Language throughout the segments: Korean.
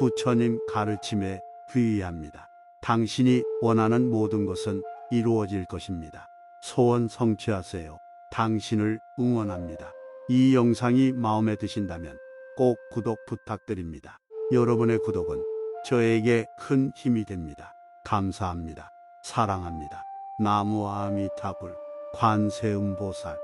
부처님 가르침에 귀의합니다. 당신이 원하는 모든 것은 이루어질 것입니다. 소원 성취하세요. 당신을 응원합니다. 이 영상이 마음에 드신다면 꼭 구독 부탁드립니다. 여러분의 구독은 저에게 큰 힘이 됩니다. 감사합니다. 사랑합니다. 나무 아미타불 관세음보살.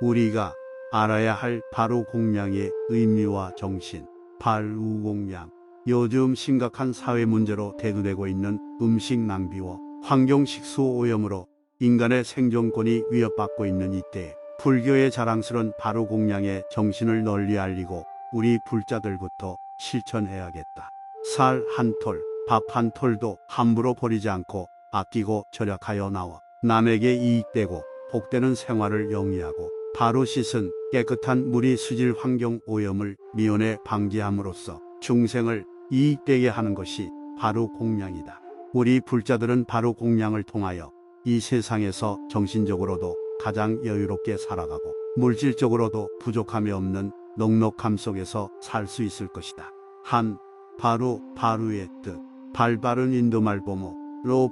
우리가 알아야 할 바로 공양의 의미와 정신. 발우공양. 요즘 심각한 사회 문제로 대두되고 있는 음식 낭비와 환경 식수 오염으로 인간의 생존권이 위협받고 있는 이때에 불교의 자랑스런 바로 공양의 정신을 널리 알리고 우리 불자들부터 실천해야겠다. 쌀 한 톨, 밥 한 톨도 함부로 버리지 않고 아끼고 절약하여 나와 남에게 이익되고 복되는 생활을 영위하고 바로 씻은 깨끗한 물이 수질 환경 오염을 미연에 방지함으로써 중생을 이익되게 하는 것이 바로 공양이다. 우리 불자들은 바로 공양을 통하여 이 세상에서 정신적으로도 가장 여유롭게 살아가고 물질적으로도 부족함이 없는 넉넉함 속에서 살 수 있을 것이다. 한 바루의 뜻. 발바른 인도말 보모로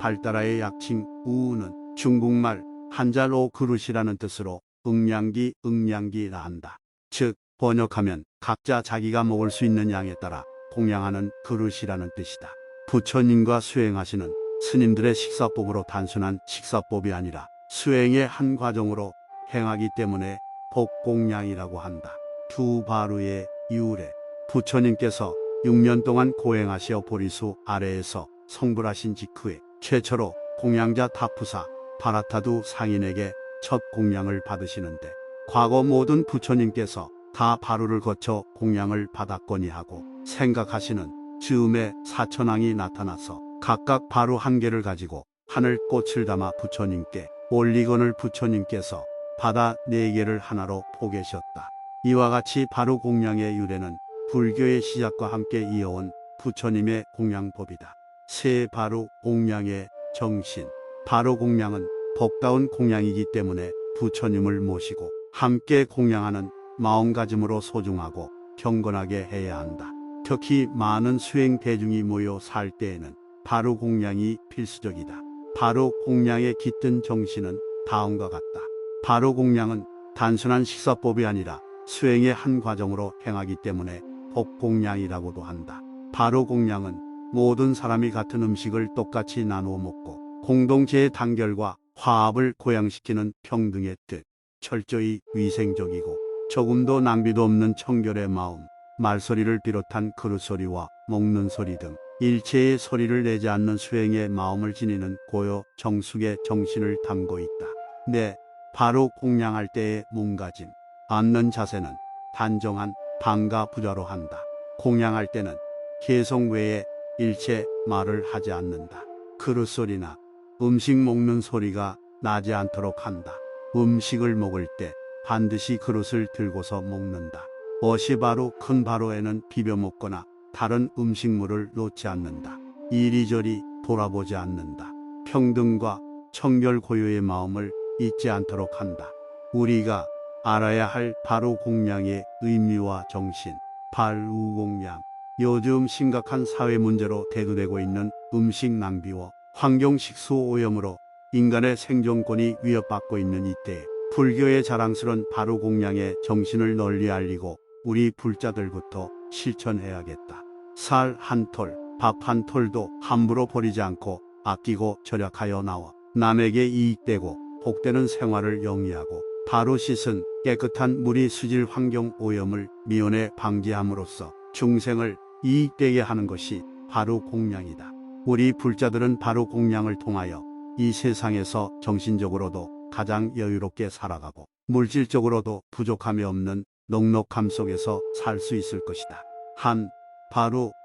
발따라의 약칭 우는 중국말 한자로 그릇이라는 뜻으로 응량기라 한다. 즉 번역하면 각자 자기가 먹을 수 있는 양에 따라 공양하는 그릇이라는 뜻이다. 부처님과 수행하시는 스님들의 식사법으로 단순한 식사법이 아니라 수행의 한 과정으로 행하기 때문에 법공양이라고 한다. 두 바루의 이유래. 부처님께서 6년 동안 고행하시어 보리수 아래에서 성불하신 직후에 최초로 공양자 타푸사 바라타두 상인에게 첫 공양을 받으시는데, 과거 모든 부처님께서 다 바루를 거쳐 공양을 받았거니 하고 생각하시는 즈음에 사천왕이 나타나서 각각 바루 한 개를 가지고 하늘 꽃을 담아 부처님께 올리거늘 부처님께서 바다 4개를 하나로 포개셨다. 이와 같이 바루 공양의 유래는 불교의 시작과 함께 이어온 부처님의 공양법이다. 세 바루 공양의 정신. 바루 공양은 복다운 공양이기 때문에 부처님을 모시고 함께 공양하는 마음가짐으로 소중하고 경건하게 해야 한다. 특히 많은 수행 대중이 모여 살 때에는 바루 공양이 필수적이다. 바루 공양의 깃든 정신은 다음과 같다. 바루 공양은 단순한 식사법이 아니라 수행의 한 과정으로 행하기 때문에 법공양이라고도 한다. 바루 공양은 모든 사람이 같은 음식을 똑같이 나누어 먹고 공동체의 단결과 화합을 고양시키는 평등의 뜻. 철저히 위생적이고 조금도 낭비도 없는 청결의 마음. 말소리를 비롯한 그릇소리와 먹는 소리 등 일체의 소리를 내지 않는 수행의 마음을 지니는 고요 정숙의 정신을 담고 있다. 네, 바로 공양할 때의 몸가짐. 앉는 자세는 단정한 방가 부좌로 한다. 공양할 때는 개성 외에 일체 말을 하지 않는다. 그릇소리나 음식 먹는 소리가 나지 않도록 한다. 음식을 먹을 때 반드시 그릇을 들고서 먹는다. 어시바루 큰 바루에는 비벼 먹거나 다른 음식물을 놓지 않는다. 이리저리 돌아보지 않는다. 평등과 청결 고요의 마음을 잊지 않도록 한다. 우리가 알아야 할 바로 공양의 의미와 정신. 발우공양. 요즘 심각한 사회 문제로 대두되고 있는 음식 낭비와 환경 식수 오염으로 인간의 생존권이 위협받고 있는 이때에 불교의 자랑스런 바로 공양의 정신을 널리 알리고 우리 불자들부터 실천해야겠다. 쌀 한 톨, 밥 한 톨도 함부로 버리지 않고 아끼고 절약하여 나와 남에게 이익되고 복되는 생활을 영위하고 바로 씻은 깨끗한 물이 수질 환경 오염을 미연에 방지함으로써 중생을 이익되게 하는 것이 바로 공양이다. 우리 불자들은 바로 공양을 통하여 이 세상에서 정신적으로도 가장 여유롭게 살아가고 물질적으로도 부족함이 없는 넉넉함 속에서 살 수 있을 것이다. 한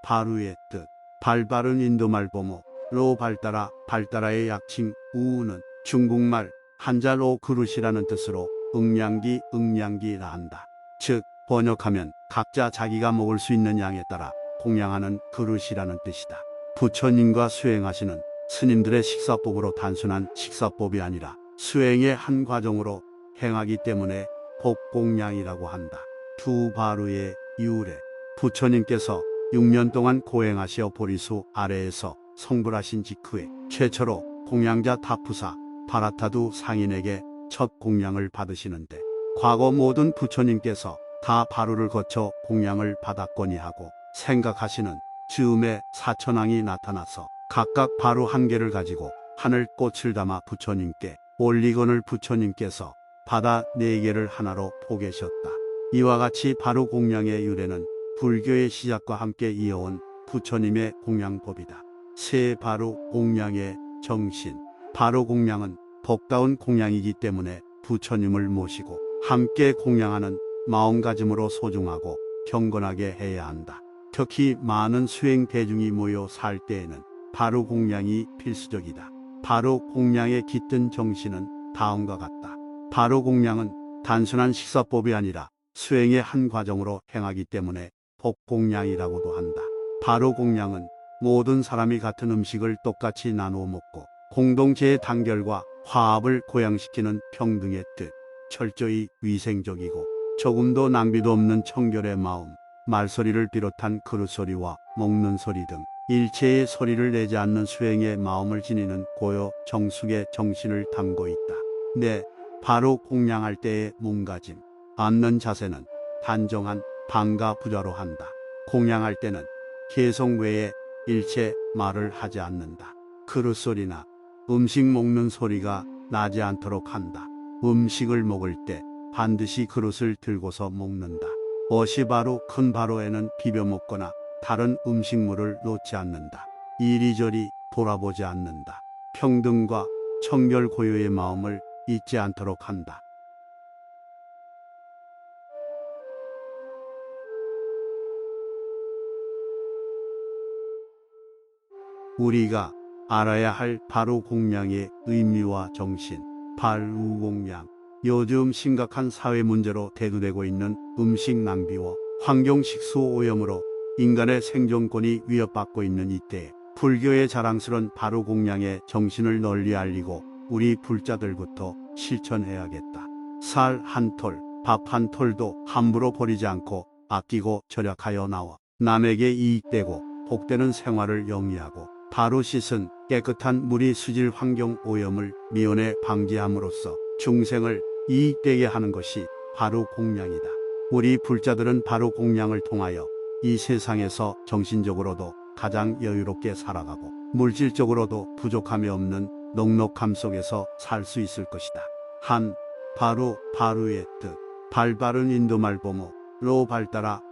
바루의 뜻. 발바른 인도말 보모로 발따라의 약칭 우는 중국말 한자로 그릇이라는 뜻으로 응량기라 한다. 즉 번역하면 각자 자기가 먹을 수 있는 양에 따라 공양하는 그릇이라는 뜻이다. 부처님과 수행하시는 스님들의 식사법으로 단순한 식사법이 아니라 수행의 한 과정으로 행하기 때문에 법공양이라고 한다. 두 바루의 유래. 부처님께서 6년 동안 고행하시어 보리수 아래에서 성불하신 직후에 최초로 공양자 다푸사 바라타두 상인에게 첫 공양을 받으시는데, 과거 모든 부처님께서 다 바루를 거쳐 공양을 받았거니 하고 생각하시는 즈음에 사천왕이 나타나서 각각 바루 한 개를 가지고 하늘 꽃을 담아 부처님께 올리거늘 부처님께서 바다 네 개를 하나로 포개셨다. 이와 같이 바루 공양의 유래는 불교의 시작과 함께 이어온 부처님의 공양법이다. 세 바루 공양의 정신. 바루 공양은 법다운 공양이기 때문에 부처님을 모시고 함께 공양하는 마음가짐으로 소중하고 경건하게 해야 한다. 특히 많은 수행 대중이 모여 살 때에는 바루 공양이 필수적이다. 바루 공양의 깃든 정신은 다음과 같다. 바루 공양은 단순한 식사법이 아니라 수행의 한 과정으로 행하기 때문에 법공양이라고도 한다. 바루 공양은 모든 사람이 같은 음식을 똑같이 나누어 먹고 공동체의 단결과 화합을 고양시키는 평등의 뜻, 철저히 위생적이고 조금도 낭비도 없는 청결의 마음, 말소리를 비롯한 그릇소리와 먹는 소리 등 일체의 소리를 내지 않는 수행의 마음을 지니는 고요 정숙의 정신을 담고 있다. 네, 바로 공양할 때의 몸가짐. 앉는 자세는 단정한 방가 부좌로 한다. 공양할 때는 개성 외에 일체 말을 하지 않는다. 그릇소리나 음식 먹는 소리가 나지 않도록 한다. 음식을 먹을 때 반드시 그릇을 들고서 먹는다. 어시바루 큰 바루에는 비벼 먹거나 다른 음식물을 놓지 않는다. 이리저리 돌아보지 않는다. 평등과 청결 고요의 마음을 잊지 않도록 한다. 우리가 알아야 할 바루 공양의 의미와 정신. 발우공양. 요즘 심각한 사회 문제로 대두되고 있는 음식 낭비와 환경 식수 오염으로 인간의 생존권이 위협받고 있는 이때에 불교의 자랑스런 바루 공양의 정신을 널리 알리고 우리 불자들부터 실천해야겠다. 쌀 한 톨, 밥 한 톨도 함부로 버리지 않고 아끼고 절약하여 나와 남에게 이익되고 복되는 생활을 영위하고 바로 씻은 깨끗한 물이 수질 환경 오염을 미연에 방지함으로써 중생을 이익되게 하는 것이 바로 공양이다. 우리 불자들은 바로 공양을 통하여 이 세상에서 정신적으로도 가장 여유롭게 살아가고 물질적으로도 부족함이 없는 넉넉함 속에서 살 수 있을 것이다. 한 바루의 뜻. 발바른 인도말 보모로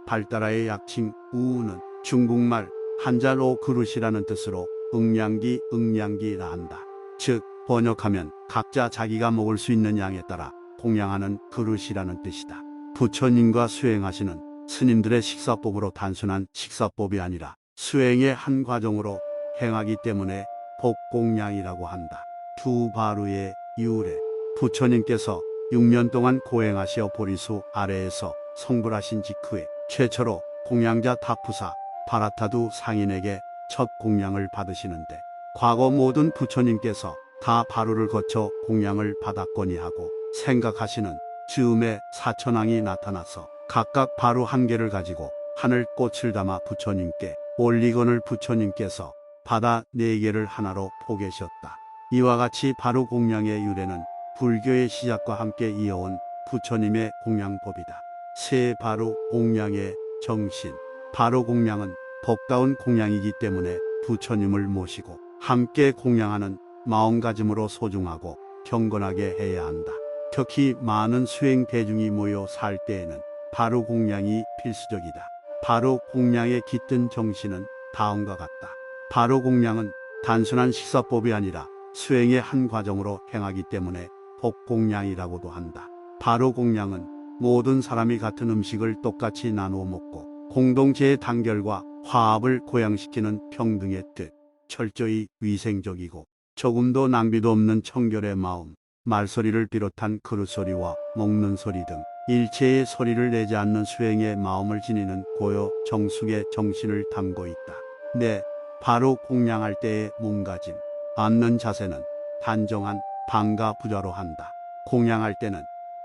발따라의 약칭 우는 중국말 한자로 그릇이라는 뜻으로 응량기라 한다. 즉 번역하면 각자 자기가 먹을 수 있는 양에 따라 공양하는 그릇이라는 뜻이다. 부처님과 수행하시는 스님들의 식사법으로 단순한 식사법이 아니라 수행의 한 과정으로 행하기 때문에 법공양이라고 한다. 두 바루의 유래. 부처님께서 6년 동안 고행하시어 보리수 아래에서 성불하신 직후에 최초로 공양자 다푸사 바라타두 상인에게 첫 공양을 받으시는데, 과거 모든 부처님께서 다 바루를 거쳐 공양을 받았거니 하고 생각하시는 즈음에 사천왕이 나타나서 각각 바루 한 개를 가지고 하늘 꽃을 담아 부처님께 올리거늘 부처님께서 바다 네 개를 하나로 포개셨다. 이와 같이 바루 공양의 유래는 불교의 시작과 함께 이어온 부처님의 공양법이다. 세 바루 공양의 정신. 바루 공양은 법다운 공양이기 때문에 부처님을 모시고 함께 공양하는 마음가짐으로 소중하고 경건하게 해야 한다. 특히 많은 수행 대중이 모여 살 때에는 바루 공양이 필수적이다. 바루 공양의 깃든 정신은 다음과 같다. 바루 공양은 단순한 식사법이 아니라 수행의 한 과정으로 행하기 때문에 법공양이라고도 한다. 바루 공양은 모든 사람이 같은 음식을 똑같이 나누어 먹고 공동체의 단결과 화합을 고양시키는 평등의 뜻, 철저히 위생적이고 조금도 낭비도 없는 청결의 마음, 말소리를 비롯한 그릇소리와 먹는 소리 등 일체의 소리를 내지 않는 수행의 마음을 지니는 고요 정숙의 정신을 담고 있다. 네, 바로 공양할 때의 몸가짐. 앉는 자세는 단정한 방가 부좌로 한다. 공양할 때는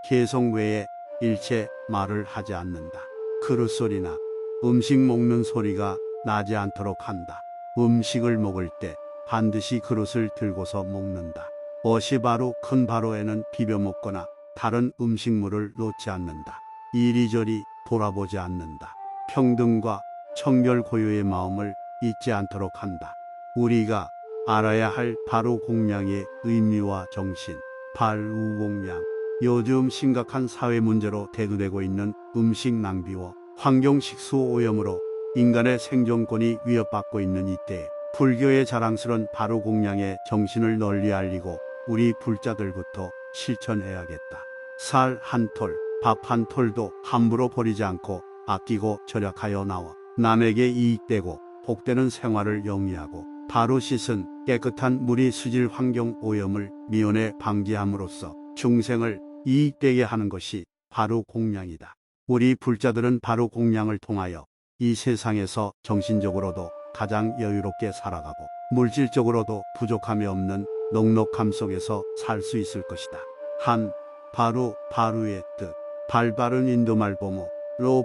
개성 외에 일체 말을 하지 않는다. 그릇 소리나 음식 먹는 소리가 나지 않도록 한다. 음식을 먹을 때 반드시 그릇을 들고서 먹는다. 어시바루 큰 바로에는 비벼 먹거나 다른 음식물을 놓지 않는다. 이리저리 돌아보지 않는다. 평등과 청결 고요의 마음을 잊지 않도록 한다. 우리가 알아야 할 바로 공양의 의미와 정신. 발우공양. 요즘 심각한 사회 문제로 대두되고 있는 음식 낭비와 환경 식수 오염으로 인간의 생존권이 위협받고 있는 이때에 불교의 자랑스런 바로 공양의 정신을 널리 알리고 우리 불자들부터 실천해야겠다. 쌀 한 톨, 밥 한 톨도 함부로 버리지 않고 아끼고 절약하여 나와 남에게 이익되고 복되는 생활을 영위하고 바로 씻은 깨끗한 물이 수질 환경 오염을 미연에 방지함으로써 중생을 이익되게 하는 것이 바로 공양이다. 우리 불자들은 바로 공양을 통하여 이 세상에서 정신적으로도 가장 여유롭게 살아가고 물질적으로도 부족함이 없는 넉넉함 속에서 살 수 있을 것이다. 한 바루의 뜻. 발바른 인도말 보모로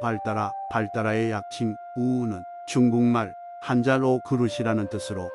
발따라의 약칭 우는 중국말 한자로 그릇이라는 뜻으로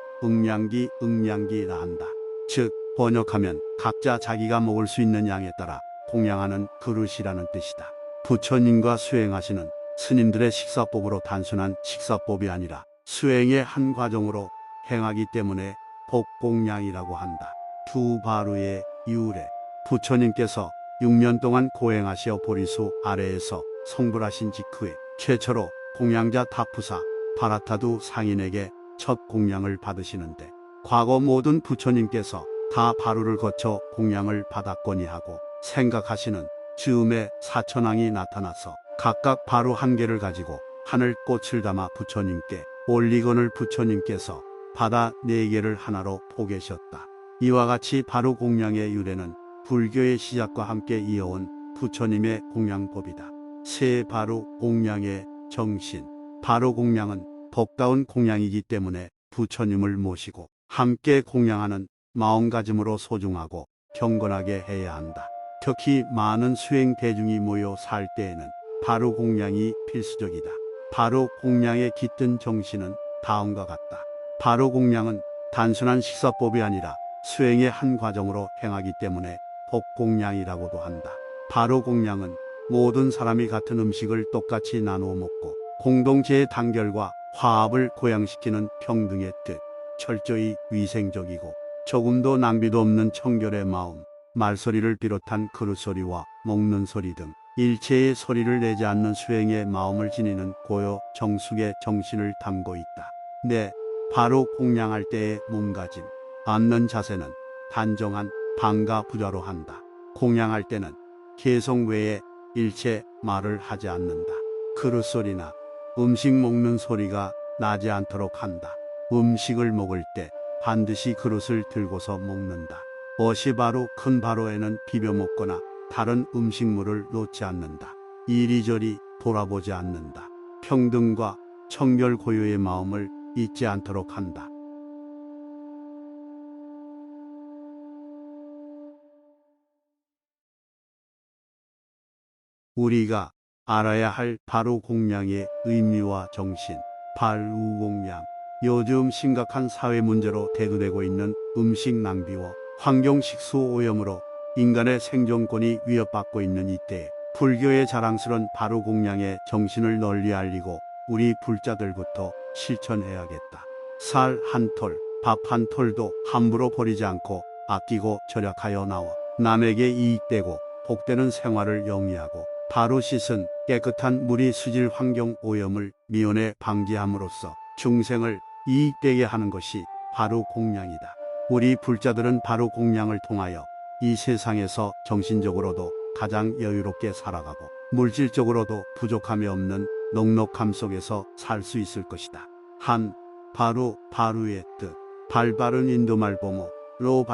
응량기라 한다. 즉 번역하면 각자 자기가 먹을 수 있는 양에 따라 공양하는 그릇이라는 뜻이다. 부처님과 수행하시는 스님들의 식사법으로 단순한 식사법이 아니라 수행의 한 과정으로 행하기 때문에 법공양이라고 한다. 두 바루의 유래. 부처님께서 6년 동안 고행하시어 보리수 아래에서 성불하신 직후에 최초로 공양자 타푸사 바라타두 상인에게 첫 공양을 받으시는데 과거 모든 부처님께서 다 바루를 거쳐 공양을 받았거니 하고 생각하시는 즈음에 사천왕이 나타나서 각각 바루 한 개를 가지고 하늘 꽃을 담아 부처님께 올리거늘 부처님께서 바다 4개를 하나로 포개셨다. 이와 같이 바루 공양의 유래는 불교의 시작과 함께 이어온 부처님의 공양법이다. 세 바루 공양의 정신. 바루 공양은 법다운 공양이기 때문에 부처님을 모시고 함께 공양하는 마음가짐으로 소중하고 경건하게 해야 한다. 특히 많은 수행 대중이 모여 살 때에는 바루 공양이 필수적이다. 바루 공양의 깃든 정신은 다음과 같다. 바루 공양은 단순한 식사법이 아니라 수행의 한 과정으로 행하기 때문에 법공양이라고도 한다. 바루 공양은 모든 사람이 같은 음식을 똑같이 나누어 먹고 공동체의 단결과 화합을 고양시키는 평등의 뜻, 철저히 위생적이고 조금도 낭비도 없는 청결의 마음, 말소리를 비롯한 그릇소리와 먹는 소리 등 일체의 소리를 내지 않는 수행의 마음을 지니는 고요 정숙의 정신을 담고 있다. 네, 바로 공양할 때의 몸가짐. 앉는 자세는 단정한 방가 부좌로 한다. 공양할 때는 개성 외에 일체 말을 하지 않는다. 그릇 소리나 음식 먹는 소리가 나지 않도록 한다. 음식을 먹을 때 반드시 그릇을 들고서 먹는다. 어시바루 큰 바로에는 비벼 먹거나 다른 음식물을 놓지 않는다. 이리저리 돌아보지 않는다. 평등과 청결 고요의 마음을 잊지 않도록 한다. 우리가 알아야 할 바로 공양의 의미와 정신. 발우공양. 요즘 심각한 사회 문제로 대두되고 있는 음식 낭비와 환경 식수 오염으로 인간의 생존권이 위협받고 있는 이때에 불교의 자랑스런 바로 공양의 정신을 널리 알리고 우리 불자들부터 실천해야겠다. 쌀 한 톨, 밥 한 톨도 함부로 버리지 않고 아끼고 절약하여 나와 남에게 이익되고 복되는 생활을 영위하고 바로 씻은 깨끗한 물이 수질 환경 오염을 미연에 방지함으로써 중생을 이익되게 하는 것이 바로 공양이다. 우리 불자들은 바로 공양을 통하여 이 세상에서 정신적으로도 가장 여유롭게 살아가고 물질적으로도 부족함이 없는 넉넉함 속에서 살 수 있을 것이다. 한 바루의 뜻. 발바른 인도말 보모로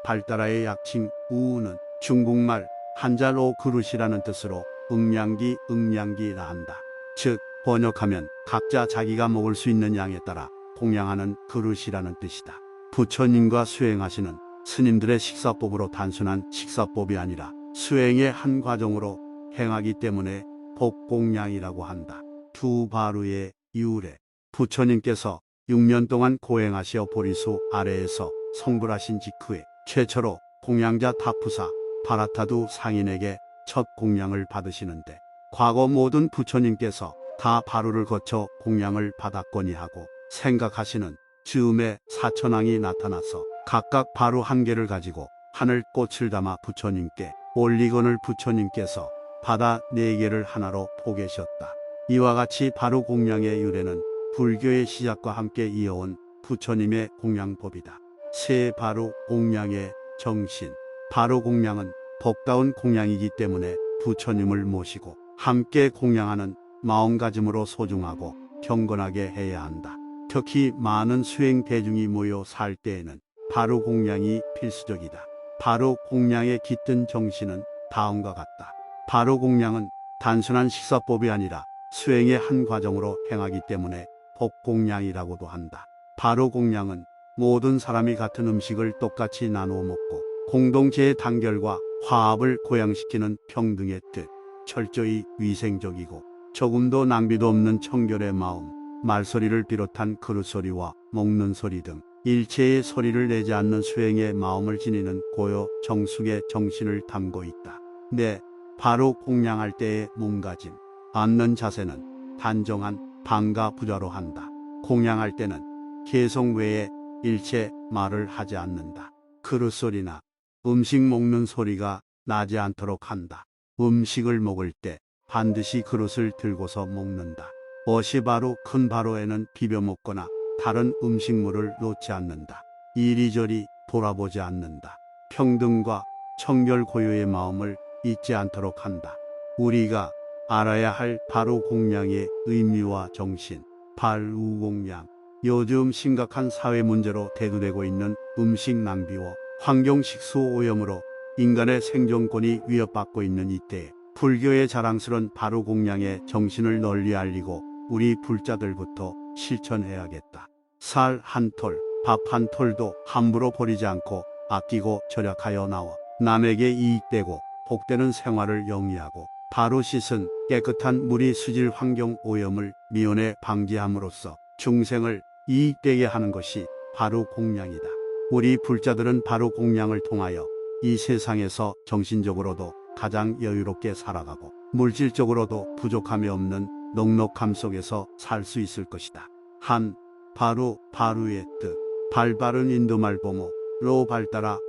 발따라의 약칭 우는 중국말 한자로 그릇이라는 뜻으로 응량기라 한다. 즉 번역하면 각자 자기가 먹을 수 있는 양에 따라 공양하는 그릇이라는 뜻이다. 부처님과 수행하시는 스님들의 식사법으로 단순한 식사법이 아니라 수행의 한 과정으로 행하기 때문에 법공양이라고 한다. 두 바루의 이율에 부처님께서 6년 동안 고행하시어 보리수 아래에서 성불하신 직후에 최초로 공양자 타푸사 바라타두 상인에게 첫 공양을 받으시는데, 과거 모든 부처님께서 다 바루를 거쳐 공양을 받았거니 하고 생각하시는 즈음에 사천왕이 나타나서 각각 바루 한 개를 가지고 하늘 꽃을 담아 부처님께 올리거늘 부처님께서 바다 네 개를 하나로 포개셨다. 이와 같이 바루 공양의 유래는 불교의 시작과 함께 이어온 부처님의 공양법이다. 세 바루 공양의 정신. 바루 공양은 법다운 공양이기 때문에 부처님을 모시고 함께 공양하는 마음가짐으로 소중하고 경건하게 해야 한다. 특히 많은 수행 대중이 모여 살 때에는 바루 공양이 필수적이다. 바루 공양의 깃든 정신은 다음과 같다. 바루 공양은 단순한 식사법이 아니라 수행의 한 과정으로 행하기 때문에 법공양이라고도 한다. 바루 공양은 모든 사람이 같은 음식을 똑같이 나누어 먹고 공동체의 단결과 화합을 고양시키는 평등의 뜻, 철저히 위생적이고 조금도 낭비도 없는 청결의 마음, 말소리를 비롯한 그릇소리와 먹는 소리 등 일체의 소리를 내지 않는 수행의 마음을 지니는 고요 정숙의 정신을 담고 있다. 네, 바로 공양할 때의 몸가짐. 앉는 자세는 단정한 방가 부좌로 한다. 공양할 때는 개성 외에 일체 말을 하지 않는다. 그릇소리나 음식 먹는 소리가 나지 않도록 한다. 음식을 먹을 때 반드시 그릇을 들고서 먹는다. 어시바루 큰 바루에는 비벼 먹거나 다른 음식물을 놓지 않는다. 이리저리 돌아보지 않는다. 평등과 청결 고요의 마음을 잊지 않도록 한다. 우리가 알아야 할 바루 공양의 의미와 정신. 발우공양. 요즘 심각한 사회 문제로 대두되고 있는 음식 낭비와 환경식수 오염으로 인간의 생존권이 위협받고 있는 이때에 불교의 자랑스런 바루 공양의 정신을 널리 알리고 우리 불자들부터 실천해야겠다. 살 한 톨, 밥 한 톨도 함부로 버리지 않고 아끼고 절약하여 나와 남에게 이익되고 복되는 생활을 영위하고 바로 씻은 깨끗한 물이 수질 환경 오염을 미연에 방지함으로써 중생을 이익되게 하는 것이 바로 공양이다. 우리 불자들은 바로 공양을 통하여 이 세상에서 정신적으로도 가장 여유롭게 살아가고 물질적으로도 부족함이 없는 넉넉함 속에서 살 수 있을 것이다. 한 바루, 바루의 뜻. 발바른 인도말 보모로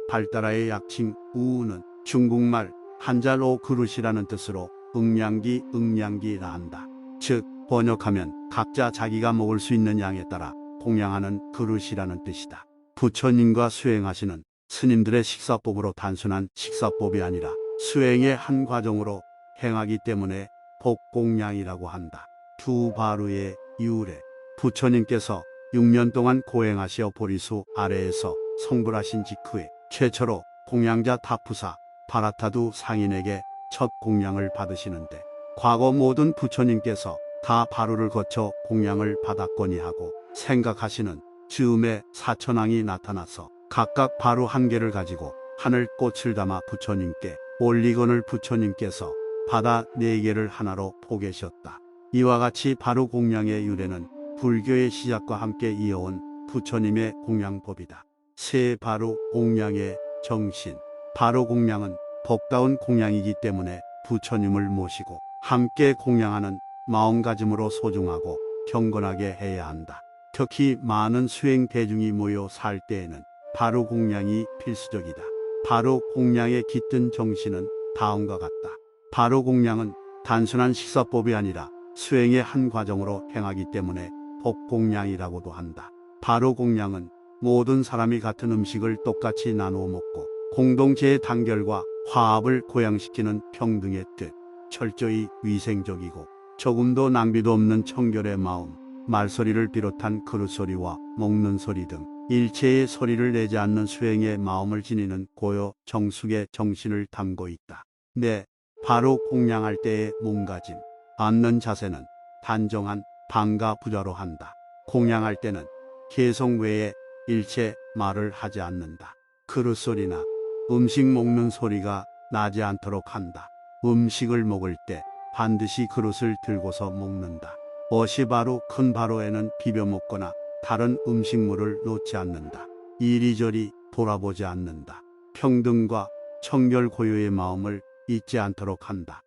발따라의 약칭 우는 중국말 한자로 그릇이라는 뜻으로 응량기라 한다. 즉 번역하면 각자 자기가 먹을 수 있는 양에 따라 공양하는 그릇이라는 뜻이다. 부처님과 수행하시는 스님들의 식사법으로 단순한 식사법이 아니라 수행의 한 과정으로 행하기 때문에 법공양이라고 한다. 두 바루의 이율에 부처님께서 6년 동안 고행하시어 보리수 아래에서 성불하신 직후에 최초로 공양자 타푸사 바라타두 상인에게 첫 공양을 받으시는데, 과거 모든 부처님께서 다 바루를 거쳐 공양을 받았거니 하고 생각하시는 즈음에 사천왕이 나타나서 각각 바루 한 개를 가지고 하늘 꽃을 담아 부처님께 올리거늘 부처님께서 바다 네 개를 하나로 포개셨다. 이와 같이 바루 공양의 유래는 불교의 시작과 함께 이어온 부처님의 공양법이다. 세 바루 공양의 정신. 바루 공양은 법다운 공양이기 때문에 부처님을 모시고 함께 공양하는 마음가짐으로 소중하고 경건하게 해야 한다. 특히 많은 수행 대중이 모여 살 때에는 바루 공양이 필수적이다. 바루 공양의 깃든 정신은 다음과 같다. 바루 공양은 단순한 식사법이 아니라 수행의 한 과정으로 행하기 때문에 법공양이라고도 한다. 바루 공양은 모든 사람이 같은 음식을 똑같이 나누어 먹고 공동체의 단결과 화합을 고양시키는 평등의 뜻, 철저히 위생적이고 조금도 낭비도 없는 청결의 마음, 말소리를 비롯한 그릇소리와 먹는 소리 등 일체의 소리를 내지 않는 수행의 마음을 지니는 고요 정숙의 정신을 담고 있다. 네, 바로 공양할 때의 몸가짐. 앉는 자세는 단정한 방가 부좌로 한다. 공양할 때는 개성 외에 일체 말을 하지 않는다. 그릇 소리나 음식 먹는 소리가 나지 않도록 한다. 음식을 먹을 때 반드시 그릇을 들고서 먹는다. 어시바루 큰 바루에는 비벼 먹거나 다른 음식물을 놓지 않는다. 이리저리 돌아보지 않는다. 평등과 청결 고유의 마음을 잊지 않도록 한다.